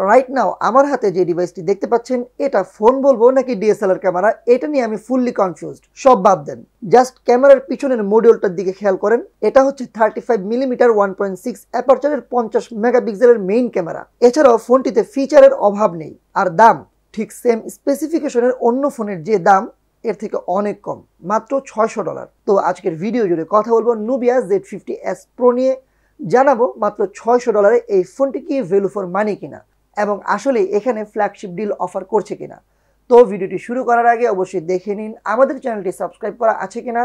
Right now আমার হাতে যে ডিভাইসটি দেখতে পাচ্ছেন এটা ফোন বলবো নাকি ডিএসএলআর ক্যামেরা, এটা নিয়ে আমি ফুললি কনফিউজড। সব বাদ দেন, জাস্ট ক্যামেরার পিছনের মডিউলটার দিকে খেয়াল করেন। এটা হচ্ছে 35mm 1.6 অ্যাপারচারের 50 মেগাপিক্সেলের মেইন ক্যামেরা। এছাড়াও ফোনটিতে ফিচারের অভাব নেই, আর দাম ঠিক সেম স্পেসিফিকেশনের অন্য ফোনের যে দাম এর থেকে অনেক কম, মাত্র $600। তো আজকের ভিডিও জুড়ে কথা বলবো নুবিয়া Z50S Pro নিয়ে, জানাবো মাত্র $600 এই ফোনটি কি ভ্যালু ফর মানি কিনা এবং আসলে এখানে ফ্ল্যাগশিপ ডিল অফার করছে কিনা। তো ভিডিওটি শুরু করার আগে অবশ্যই দেখে নিন আমাদের চ্যানেলটি সাবস্ক্রাইব করা আছে কিনা।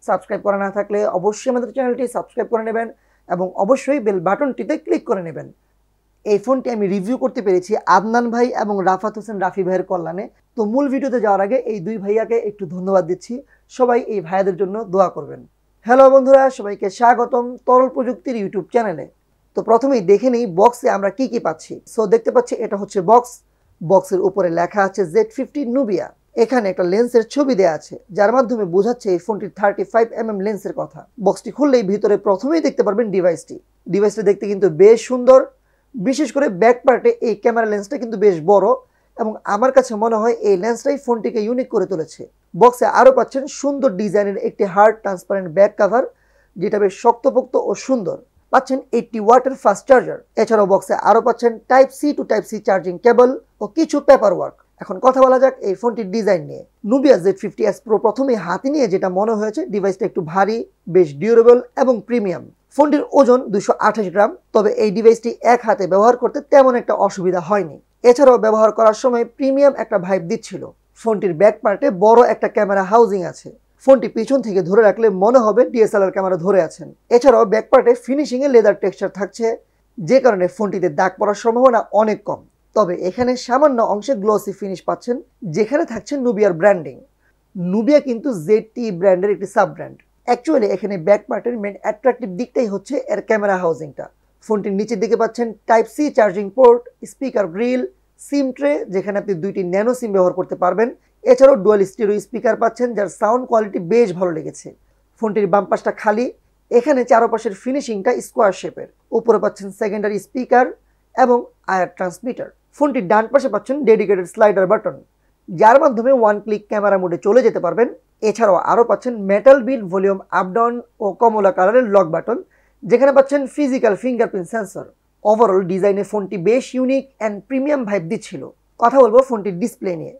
সাবস্ক্রাইব করা না থাকলে অবশ্যই আমাদের চ্যানেলটি সাবস্ক্রাইব করে নেবেন এবং অবশ্যই বেল বাটনটিতে ক্লিক করে নেবেন। এই ফোনটি আমি রিভিউ করতে পেরেছি আদনান ভাই এবং রাফাত হোসেন রাফি ভাইয়ের কল্যাণে। তো মূল ভিডিওতে যাওয়ার আগে এই দুই ভাইয়াকে একটু ধন্যবাদ দিচ্ছি, সবাই এই ভাইয়াদের জন্য দোয়া করবেন। হ্যালো বন্ধুরা, সবাইকে স্বাগতম তরল প্রযুক্তির ইউটিউব চ্যানেলে। তো প্রথমেই দেখে নিই বক্সে আমরা কি কি পাচ্ছি। সো দেখতে পাচ্ছি এটা হচ্ছে বক্স। বক্সের উপরে লেখা আছে Z50 নুবিয়া। এখানে একটা লেন্সের ছবি দেওয়া আছে যার মাধ্যমে বোঝাচ্ছে এই ফোনটির 35mm লেন্সের কথা। বক্সটি খুললেই ভিতরে প্রথমেই দেখতে পারবেন ডিভাইসটি দেখতে কিন্তু বেশ সুন্দর। বিশেষ করে ব্যাক পার্টে এই ক্যামেরা লেন্সটা কিন্তু বেশ বড় এবং আমার কাছে মনে হয় এই লেন্সটাই ফোনটিকে ইউনিক করে তুলেছে। বক্সে আরও পাচ্ছেন সুন্দর ডিজাইনের একটি হার্ড ট্রান্সপারেন্ট ব্যাক কভার, যেটা বেশ শক্তপোক্ত ও সুন্দর। পাচ্ছেন 80 ওয়াটের ফাস্ট চার্জার। এছাড়াও বক্সে আরও পাচ্ছেন type C to type C charging cable ও কিছু পেপার ওয়ার্ক। এখন কথা বলা যাক এই ফোনটির ডিজাইন নিয়ে। নুবিয়া Z50S Pro প্রথমে হাতে নিয়ে যেটা মনে হয়েছে, ডিভাইসটা একটু ভারী, বেশ ডিউরেবল এবং প্রিমিয়াম। ফোনটির ওজন 228 গ্রাম। তবে এই ডিভাইসটি এক হাতে ব্যবহার করতে তেমন একটা অসুবিধা হয়নি। এছাড়াও ব্যবহার করার সময় প্রিমিয়াম একটা ভাইব দিচ্ছিল। ফোনটির ব্যাক পার্টে বড় একটা ক্যামেরা হাউজিং আছে। ফোনটি পিছন থেকে ধরে রাখলে মনে হবে ডিএসএলআর ক্যামেরা ধরে আছেন। এছাড়াও ব্যাক পার্টে ফিনিশিং এ লেদার টেক্সচার থাকছে, যে কারণে ফোনটিতে দাগ পড়ার সম্ভাবনা অনেক কম। তবে এখানে সামান্য অংশে গ্লসি ফিনিশ পাচ্ছেন, যেখানে থাকছে নুবিয়ার ব্র্যান্ডিং। নুবিয়া কিন্তু ZTE ব্র্যান্ডের একটি সাব ব্র্যান্ড। অ্যাকচুয়ালি এখানে ব্যাক পার্টের মেন অ্যাট্রাকটিভ দিকটাই হচ্ছে এর ক্যামেরা হাউজিংটা। ফোনটির নিচের দিকে পাচ্ছেন type C charging port, speaker grill, SIM tray, যেখানে আপনি 2টি ন্যানো সিম ব্যবহার করতে পারবেন। এছাড়াও ডুয়াল স্টেরিও স্পিকার পাচ্ছেন, যার সাউন্ড কোয়ালিটি বেশ ভালো লেগেছে। ফোনটির বাম পাশটা খালি। এখানে চারপাশের ফিনিশিংটা স্কোয়ার শেপের। উপরে পাচ্ছেন সেকেন্ডারি স্পিকার এবং আয়ার ট্রান্সমিটার। ফোনটির ডান পাশে পাচ্ছেন ডেডিকেটেড স্লাইডার বাটন, যার মাধ্যমে ওয়ান ক্লিক ক্যামেরা মোডে চলে যেতে পারবেন। এছাড়াও আরও পাচ্ছেন metal bit volume up down ও কমলা কালারের লক বাটন, যেখানে পাচ্ছেন ফিজিক্যাল ফিঙ্গারপ্রিন্ট সেন্সর। ওভারঅল ডিজাইনে ফোনটি বেশ ইউনিক অ্যান্ড প্রিমিয়াম ভাইব দিচ্ছিল। কথা বলবো ফোনটির ডিসপ্লে নিয়ে।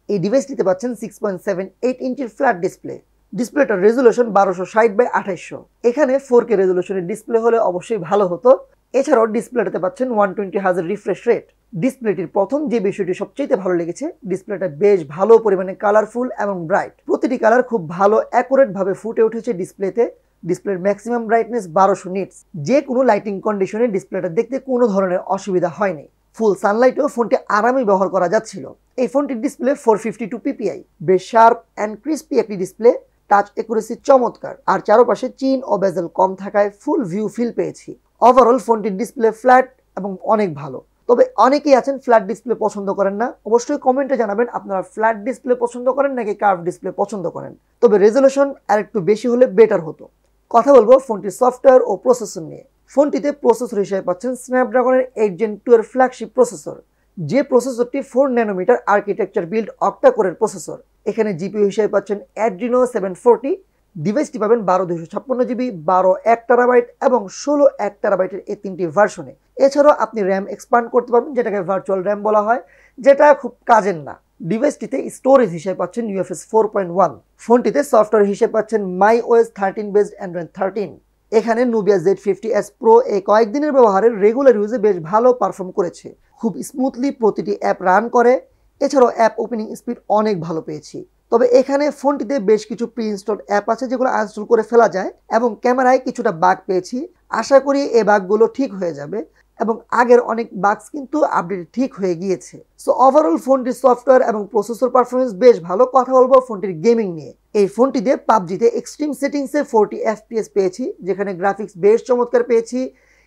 এই ডিভাইসটিতে পাচ্ছেন 6.78 ইঞ্চির ফ্ল্যাট ডিসপ্লে। ডিসপ্লেটার resolution 1260x2800। এখানে 4K রেজুলেশনের ডিসপ্লে হলে অবশ্যই ভালো হতো। এছাড়াও ডিসপ্লেটাতে পাচ্ছেন 120 হার্জ রিফ্রেশ রেট। ডিসপ্লেটির প্রথম যে বিষয়টি সবচেয়ে ভালো লেগেছে, ডিসপ্লেটা বেশ ভালো পরিমাণে কালারফুল এবং ব্রাইট। প্রতিটি কালার খুব ভালো অ্যাকুরেট ভাবে ফুটে উঠেছে ডিসপ্লেতে। ডিসপ্লের ম্যাক্সিমাম ব্রাইটনেস 1200 নিটস। যে কোনো লাইটিং কন্ডিশনে ডিসপ্লেটা দেখতে কোনো ধরনের অসুবিধা হয়নি। ফুল সানলাইটেও ফোনটি আরামে ব্যবহার করা যাচ্ছিল। এই ফোনটির ডিসপ্লে 452 ppi, বেশ শার্প অ্যান্ড ক্রিস্পি একটি ডিসপ্লে। টাচ একুরেসি চমৎকার, আর চারপাশে চিন ও বেজেল কম থাকায় ফুল ভিউ ফিল পেয়েছি। ওভারঅল ফোনটির ডিসপ্লে ফ্ল্যাট এবং অনেক ভালো। তবে অনেকেই আছেন ফ্ল্যাট ডিসপ্লে পছন্দ করেন না। অবশ্যই কমেন্টে জানাবেন আপনারা ফ্ল্যাট ডিসপ্লে পছন্দ করেন নাকি কার্ভ ডিসপ্লে পছন্দ করেন। তবে রেজুলেশন আর একটু বেশি হলে বেটার হতো। কথা বলবো ফোনটির সফটওয়্যার ও প্রসেসর নিয়ে। ফোনটিতে প্রসেসর হিসেবে পাচ্ছেন স্ন্যাপড্রাগনের 8 Gen 2 এর ফ্ল্যাগশিপ প্রসেসর। যে প্রসেসরটি 4 ন্যানোমিটার আর্কিটেকচার বিল্ড অক্টা কোরের প্রসেসর। এখানে জিপিইউ হিসেবে পাচ্ছেন Adreno 740। ডিভাইসটি পাবেন 12/256 GB, 12 1TB এবং 16 1TB এই তিনটি ভার্সনে। এছাড়াও আপনি র্যাম এক্সপান্ড করতে পারবেন, যেটাকে ভার্চুয়াল র্যাম বলা হয়, যেটা খুব কাজের না। ডিভাইসটিতে স্টোরেজ হিসেবে পাচ্ছেন UFS 4.1। ফোনটিতে সফটওয়্যার হিসেবে পাচ্ছেন MyOS 13 বেসড Android 13। এখানে নুবিয়া Z50S Pro এই কয়েকদিনের ব্যবহারে রেগুলার ইউজে বেশ ভালো পারফর্ম করেছে। খুব স্মুথলি প্রতিটি অ্যাপ রান করে। এছাড়াও অ্যাপ ওপেনিং স্পিড অনেক ভালো পেয়েছি। তবে এখানে ফোনটিতে বেশ কিছু প্রি ইনস্টলড অ্যাপ আছে যেগুলো আনইনস্টল করে ফেলা যায় এবং ক্যামেরায় কিছুটা বাগ পেয়েছি। আশা করি এই বাগগুলো ঠিক হয়ে যাবে এবং আগের অনেক বাগস কিন্তু আপডেট ঠিক হয়ে গিয়েছে। সো ওভারঅল ফোনটির সফটওয়্যার এবং প্রসেসর পারফরমেন্স বেশ ভালো। কথা বলবো ফোনটির গেমিং নিয়ে। এই ফোনটি দিয়ে পাবজিতে এক্সট্রিম সেটিংসে 40 FPS পেয়েছি, যেখানে গ্রাফিক্স বেশ চমৎকার পেয়েছি।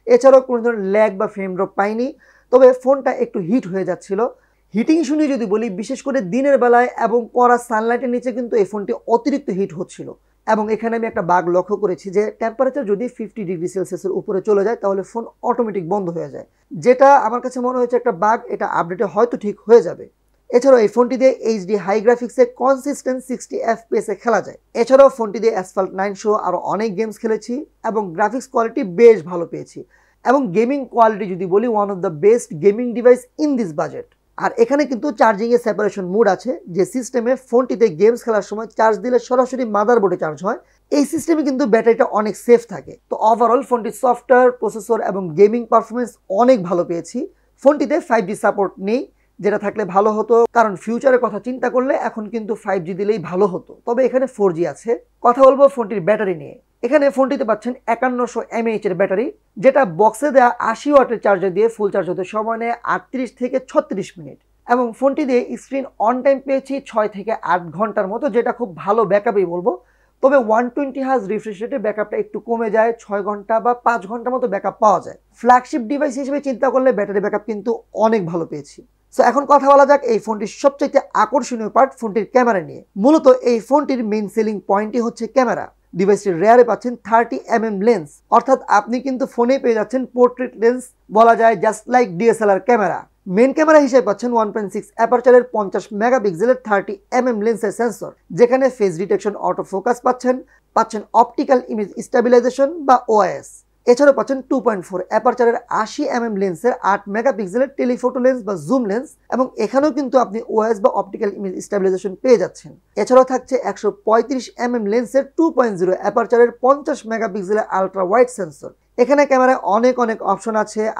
এছাড়াও কোনো ধরনের ল্যাগ বা ফ্রেম ড্রপ পাইনি। তবে ফোনটা একটু হিট হয়ে যাচ্ছিল। হিটিং ইস্যু নিয়ে যদি বলি, বিশেষ করে দিনের বেলায় এবং কড়া সানলাইটের নিচে কিন্তু এই ফোনটি অতিরিক্ত হিট হচ্ছিল। এবং এখানে আমি একটা বাগ লক্ষ্য করেছি যে টেম্পারেচার যদি 50 ডিগ্রি সেলসিয়াসের উপরে চলে যায় তাহলে ফোন অটোমেটিক বন্ধ হয়ে যায়, যেটা আমার কাছে মনে হয়েছে একটা বাগ, এটা আপডেটে হয়তো ঠিক হয়ে যাবে। এছাড়াও এই ফোনটি দিয়ে এইচডি হাই গ্রাফিক্সে কনসিস্টেন্ট 60 FPS এ খেলা যায়। এছাড়াও ফোনটি দিয়ে অ্যাসফাল্ট 9 সহ আরও অনেক গেমস খেলেছি এবং গ্রাফিক্স কোয়ালিটি বেশ ভালো পেয়েছি। এবং গেমিং কোয়ালিটি যদি বলি, one of the best gaming device in this budget. আর এখানে কিন্তু চার্জিংয়ের সেপারেশন মোড আছে, যে সিস্টেমে ফোনটিতে গেমস খেলার সময় চার্জ দিলে সরাসরি মাদারবোর্ডে চার্জ হয়। এই সিস্টেমে কিন্তু ব্যাটারিটা অনেক সেফ থাকে। তো ওভারঅল ফোনটির সফটওয়্যার, প্রসেসর এবং গেমিং পারফরমেন্স অনেক ভালো পেয়েছি। ফোনটিতে 5G সাপোর্ট নেই, যেটা থাকলে ভালো হতো, কারণ ফিউচারের কথা চিন্তা করলে এখন কিন্তু 5G দিলেই ভালো হতো। তবে এখানে 4G আছে। কথা বলবো ফোনটির ব্যাটারি নিয়ে। এখানে ফোনটিতে পাচ্ছেন 5100 mAh এর ব্যাটারি, যেটা বক্সে দেওয়া 80 ওয়াটের চার্জার দিয়ে ফুল চার্জ হতে সময় নেয় 38 থেকে 36 মিনিট। এবং ফোনটি দিয়ে স্ক্রিন অন টাইম পেয়েছি 6 থেকে 8 ঘন্টার মতো, যেটা খুব ভালো ব্যাকআপই বলবো। তবে 120 হার্জ রিফ্রেশ রেটে ব্যাকআপটা একটু কমে যায়, 6 ঘন্টা বা 5 ঘন্টার মতো ব্যাকআপ পাওয়া যায়। ফ্ল্যাগশিপ ডিভাইস হিসেবে চিন্তা করলে ব্যাটারি ব্যাকআপ কিন্তু অনেক ভালো পেয়েছি। সো এখন কথা বলা যাক এই ফোনটির সবচেয়ে আকর্ষণীয় পার্ট, ফোনটির ক্যামেরা নিয়ে। মূলত এই ফোনটির মেইন সেলিং পয়েন্টই হচ্ছে ক্যামেরা। ডিভাইসটির রেয়ারে পাচ্ছেন 30mm লেন্স, অর্থাৎ আপনি কিন্তু ফোনে পেয়ে যাচ্ছেন পোর্ট্রেট লেন্স, বলা যায় just like DSLR camera. Main camera হিসেবে পাচ্ছেন 1.6 অ্যাপারচারের 50 মেগাপিক্সেলের 30mm লেন্সের সেন্সর, যেখানে ফেস ডিটেকশন, অটো ফোকাস পাচ্ছেন অপটিক্যাল ইমেজ স্টেবিলাইজেশন বা ওআইএস। এছাড়াও পাচ্ছেন 2.4 অ্যাপারচারের 80mm লেন্সের 8 মেগাপিক্সেলের টেলিফোটো লেন্স বা জুম লেন্স, এবং এখানেও কিন্তু আপনি ওআইএস বা অপটিক্যাল ইমেজ স্টেবিলাইজেশন পেয়ে যাচ্ছেন। এছাড়াও থাকছে 135mm লেন্সের 2.0 অ্যাপারচারের 50 মেগাপিক্সেলের আলট্রা ওয়াইড সেন্সর। এখানে ক্যামেরায় অনেক অপশন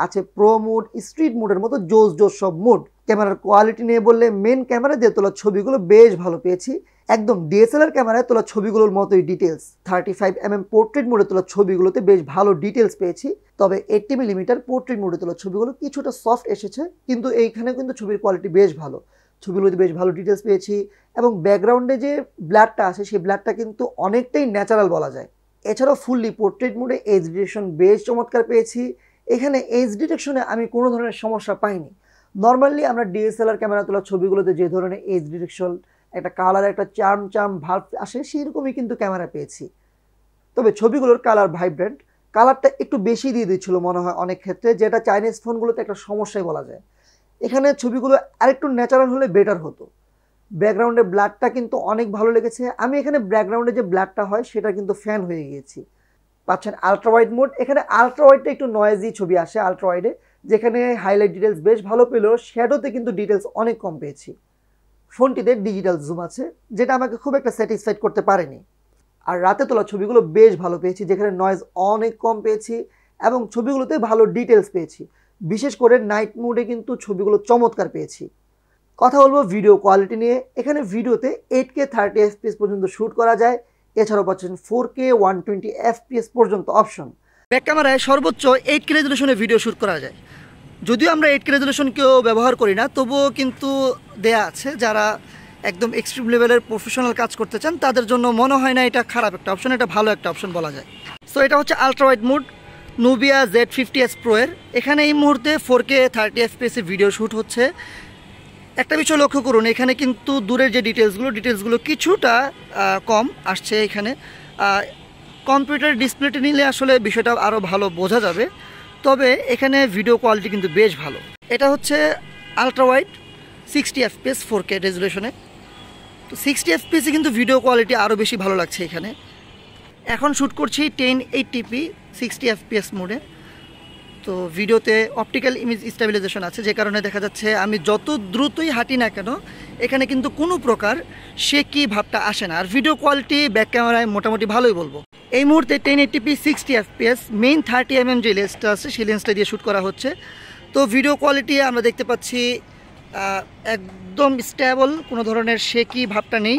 আছে প্রো মোড, স্ট্রিট মোডের মতো জোস সব মোড। ক্যামেরার কোয়ালিটি নিয়ে বললে মেন ক্যামেরা দিয়ে তোলা ছবিগুলো বেশ ভালো পেয়েছি, একদম ডিএসএলআর ক্যামেরায় তোলা ছবিগুলোর মতোই ডিটেলস। 35mm পোর্ট্রেট মোডে তোলা ছবিগুলোতে বেশ ভালো ডিটেলস পেয়েছি। তবে 80mm পোর্ট্রেট মোডে তোলা ছবিগুলো কিছুটা সফট এসেছে, কিন্তু এইখানে কিন্তু ছবির কোয়ালিটি বেশ ভালো, ছবিগুলোতে বেশ ভালো ডিটেলস পেয়েছি। এবং ব্যাকগ্রাউন্ডে যে ব্লাডটা আছে সেই ব্লাডটা কিন্তু অনেকটাই ন্যাচারাল বলা যায়। এছাড়াও ফুললি পোর্ট্রেট মোডে এজ ডিটেকশন বেশ চমৎকার পেয়েছি। এখানে এজ ডিটেকশনে আমি কোনো ধরনের সমস্যা পাইনি। নর্মালি আমরা ডিএসএলআর ক্যামেরা তোলা ছবিগুলোতে যে ধরনের এজ ডিটেকশন, একটা কালার, একটা চার্ম ভাব আসে, সেরকমই কিন্তু ক্যামেরা পেয়েছি। তবে ছবিগুলোর কালার ভাইব্রেন্ট, কালারটা একটু বেশি দিয়ে দিচ্ছিল মনে হয় অনেক ক্ষেত্রে, যেটা চাইনিজ ফোনগুলোতে একটা সমস্যাই বলা যায়। এখানে ছবিগুলো আরেকটু ন্যাচারাল হলে বেটার হতো। ব্যাকগ্রাউন্ডে ব্লাডটা কিন্তু অনেক ভালো লেগেছে। আমি এখানে ব্যাকগ্রাউন্ডে যে ব্লাডটা হয় সেটা কিন্তু ফ্যান হয়ে গিয়েছি। পাচ্ছেন আলট্রাওয়াইড মোড, এখানে আলট্রাওয়াইডটা একটু নয়েজি ছবি আসে আলট্রাওয়াইডে, যেখানে হাইলাইট ডিটেলস বেশ ভালো পেলেও শ্যাডোতে কিন্তু ডিটেলস অনেক কম পেয়েছি। ফোনটিতে ডিজিটাল জুম আছে, যেটা আমাকে খুব একটা স্যাটিসফাইড করতে পারেনি। আর রাতে তোলা ছবিগুলো বেশ ভালো পেয়েছি, যেখানে নয়েজ অনেক কম পেয়েছি এবং ছবিগুলোতে ভালো ডিটেলস পেয়েছি। বিশেষ করে নাইট মোডে কিন্তু ছবিগুলো চমৎকার পেয়েছি। কথা বলবো ভিডিও কোয়ালিটি নিয়ে। এখানে ভিডিওতে 8K 30 FPS পর্যন্ত শ্যুট করা যায়। এছাড়াও পাচ্ছেন 4K 120 FPS পর্যন্ত অপশন। ব্যাক ক্যামেরায় সর্বোচ্চ 8K রেজুলেশনে ভিডিও শ্যুট করা যায়। যদিও আমরা 8K রেজুলেশন কেউ ব্যবহার করি না, তবুও কিন্তু দেয়া আছে যারা একদম এক্সট্রিম লেভেলের প্রফেশনাল কাজ করতে চান তাদের জন্য মনে হয় না এটা খারাপ একটা অপশন, এটা ভালো একটা অপশন বলা যায়। সো এটা হচ্ছে ultrawide mode Nubia Z50S Pro এর। এখানে এই মুহূর্তে 4K 30 FPS এ ভিডিও শ্যুট হচ্ছে। একটা বিষয় লক্ষ্য করুন, এখানে কিন্তু দূরের যে ডিটেলসগুলো কিছুটা কম আসছে। এখানে কম্পিউটার ডিসপ্লেতে নিলে আসলে বিষয়টা আরও ভালো বোঝা যাবে। তবে এখানে ভিডিও কোয়ালিটি কিন্তু বেশ ভালো। এটা হচ্ছে আলট্রাওয়াইড 60 FPS 4K রেজুলেশনে। তো 60 FPS কিন্তু ভিডিও কোয়ালিটি আরও বেশি ভালো লাগছে এখানে। এখন শ্যুট করছি 1080p 60 FPS মোডে। তো ভিডিওতে অপটিক্যাল ইমেজ স্টেবিলাইজেশন আছে, যে কারণে দেখা যাচ্ছে আমি যত দ্রুতই হাঁটি না কেন এখানে কিন্তু কোনো প্রকার শেকি ভাবটা আসে না। আর ভিডিও কোয়ালিটি ব্যাক ক্যামেরায় মোটামুটি ভালোই বলবো। এই মুহূর্তে 1080p 60 FPS মেইন 30mm যে লেন্সটা আছে সেই লেন্সটা দিয়ে শ্যুট করা হচ্ছে। তো ভিডিও কোয়ালিটি আমরা দেখতে পাচ্ছি একদম স্টেবল, কোনো ধরনের শেকি ভাবটা নেই।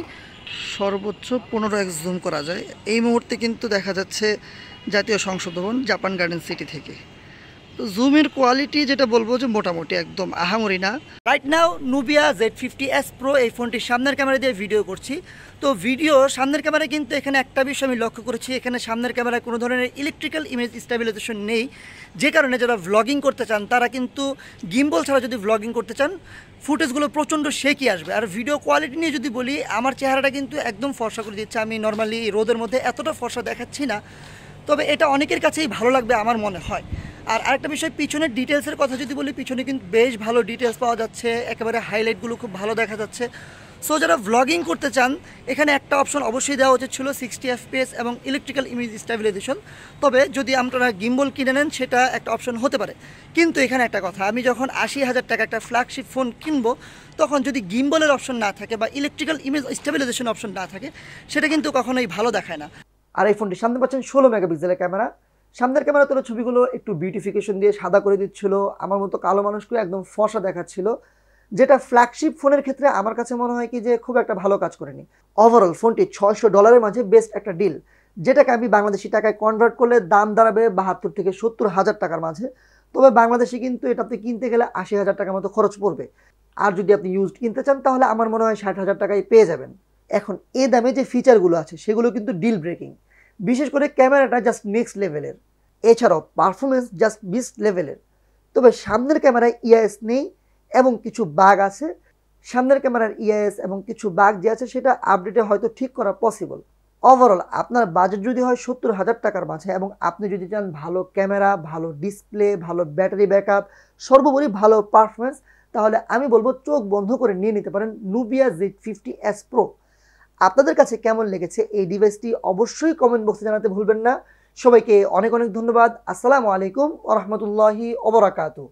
সর্বোচ্চ 15x জুম করা যায়। এই মুহূর্তে কিন্তু দেখা যাচ্ছে জাতীয় সংসদ ভবন, জাপান গার্ডেন সিটি থেকে। জুমের কোয়ালিটি যেটা বলবো যে মোটামুটি একদম আহামরি না। Right now Nubia Z50S Pro এই ফোনটির সামনের ক্যামেরা দিয়ে ভিডিও করছি। তো ভিডিও সামনের ক্যামেরা কিন্তু এখানে একটা বিষয় আমি লক্ষ্য করেছি, এখানে সামনের ক্যামেরায় কোনো ধরনের ইলেকট্রিক্যাল ইমেজ স্টেবিলাইজেশন নেই, যে কারণে যারা ভ্লগিং করতে চান তারা কিন্তু গিম্বল ছাড়া যদি ভ্লগিং করতে চান ফুটেজগুলো প্রচণ্ড শেকি আসবে। আর ভিডিও কোয়ালিটি নিয়ে যদি বলি, আমার চেহারাটা কিন্তু একদম ফর্সা করে দিচ্ছে, আমি নর্মালি রোদের মধ্যে এতটা ফর্সা দেখাচ্ছি না, তবে এটা অনেকের কাছেই ভালো লাগবে আমার মনে হয়। আর আরেকটা বিষয়, পিছনের ডিটেলসের কথা যদি বলি, পিছনে কিন্তু বেশ ভালো ডিটেলস পাওয়া যাচ্ছে, একেবারে হাইলাইটগুলো খুব ভালো দেখা যাচ্ছে। সো যারা ভ্লগিং করতে চান এখানে একটা অপশন অবশ্যই দেওয়া উচিত ছিল 60 FPS এবং ইলেকট্রিক্যাল ইমেজ স্টেবিলাইজেশন। তবে যদি আপনারা গিম্বল কিনে নেন সেটা একটা অপশন হতে পারে, কিন্তু এখানে একটা কথা, আমি যখন 80,000 টাকা একটা ফ্ল্যাগশিপ ফোন কিনবো তখন যদি গিম্বলের অপশন না থাকে বা ইলেকট্রিক্যাল ইমেজ স্টেবিলাইজেশন অপশন না থাকে সেটা কিন্তু কখনোই ভালো দেখায় না। আর এই ফোনটির সামনে পাচ্ছেন 16 মেগাপিক্সেলের ক্যামেরা। সামনের ক্যামেরা তোলা ছবিগুলো একটু বিউটিফিকেশন দিয়ে সাদা করে দিচ্ছিল, আমার মতো কালো মানুষকে একদম ফর্সা দেখাচ্ছিল, যেটা ফ্ল্যাগশিপ ফোনের ক্ষেত্রে আমার কাছে মনে হয় কি যে খুব একটা ভালো কাজ করেনি। ওভারঅল ফোনটি $600 মাঝে বেস্ট একটা ডিল, যেটাকে আমি বাংলাদেশি টাকায় কনভার্ট করলে দাম দাঁড়াবে 72 থেকে 70,000 টাকার মাঝে। তবে বাংলাদেশে কিন্তু এটাতে কিনতে গেলে 80,000 টাকার মতো খরচ পড়বে। আর যদি আপনি ইউজড কিনতে চান তাহলে আমার মনে হয় 60,000 টাকায় পেয়ে যাবেন। এখন এ দামে যে ফিচারগুলো আছে সেগুলো কিন্তু ডিল ব্রেকিং, বিশেষ করে ক্যামেরাটা জাস্ট নেক্সট লেভেলের, এছাড়াও পারফরমেন্স জাস্ট বিস্ট লেভেলের। তবে সামনের ক্যামেরায় ইআইএস নেই এবং কিছু বাগ আছে। সামনের ক্যামেরার ইআইএস এবং কিছু বাগ যে আছে সেটা আপডেটে হয়তো ঠিক করা পসিবল। ওভারঅল আপনার বাজেট যদি হয় 70,000 টাকার মাঝে এবং আপনি যদি চান ভালো ক্যামেরা, ভালো ডিসপ্লে, ভালো ব্যাটারি ব্যাকআপ, সর্বোপরি ভালো পারফরমেন্স, তাহলে আমি বলবো চোখ বন্ধ করে নিয়ে নিতে পারেন নুবিয়া Z50S Pro। আপনাদের কাছে কেমন লেগেছে এই ডিভাইসটি অবশ্যই কমেন্ট বক্সে জানাতে ভুলবেন না। সবাইকে অনেক অনেক ধন্যবাদ। আসসালামু আলাইকুম ওয়া রাহমাতুল্লাহি ওয়া বারাকাতুহু।